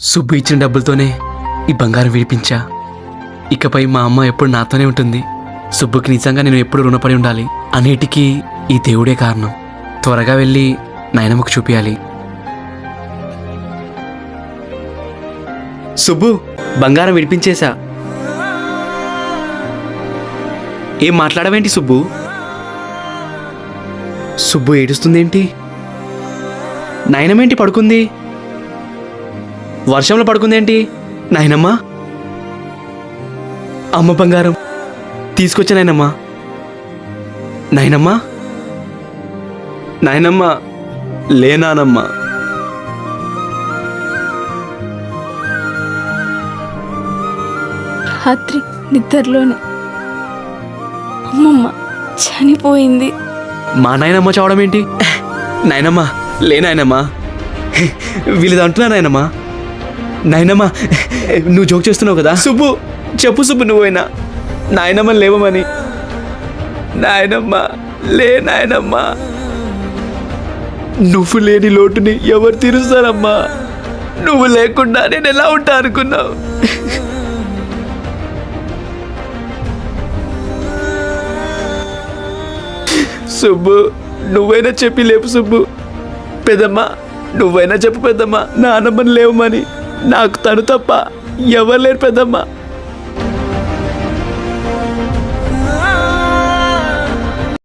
సుబ్బు ఇచ్చిన డబ్బులతోనే ఈ బంగారం విడిపించా. ఇకపై మా అమ్మ ఎప్పుడు నాతోనే ఉంటుంది. సుబ్బుకి నిజంగా నేను ఎప్పుడు రుణపడి ఉండాలి. అన్నిటికీ ఈ దేవుడే కారణం. త్వరగా వెళ్ళి నాయనమ్మకు చూపించాలి. సుబ్బు, బంగారం విడిపించేశా. ఏం మాట్లాడవేంటి సుబ్బు? సుబ్బు ఏడుస్తుందేంటి? నాయనమేంటి పడుకుంది? వర్షంలో పడుకుందేంటి? నాయనమ్మా, అమ్మ బంగారం తీసుకొచ్చా నాయనమ్మా. నాయనమ్మా, నాయనమ్మా, లేనానమ్మా. రాత్రి నిద్రలోనే అమ్మమ్మ చనిపోయింది. మా నాయనమ్మ చావడం ఏంటి? నాయనమ్మా, లేనాయనమ్మా, వీళ్ళది అంటున్నా నాయనమ్మా. నాయనమ్మా, నువ్వు జోక్ చేస్తున్నావు కదా. సుబ్బు, చెప్పు సుబ్బు, నువ్వైనా నాయనమ్మ లేవమని. నాయనమ్మా, లే నాయనమ్మా. నువ్వు లేని లోటుని ఎవరు తీరుస్తారమ్మా? నువ్వు లేకుండా నేను ఎలా ఉంటా అనుకున్నావు? సుబ్బు, నువ్వైనా చెప్పి లేపు సుబ్బు. పెద్దమ్మా, నువ్వైనా చెప్పు పెద్దమ్మా, నానమ్మని లేవమని. నాకు తను తప్ప ఎవరు లేరు పెద్దమ్మా.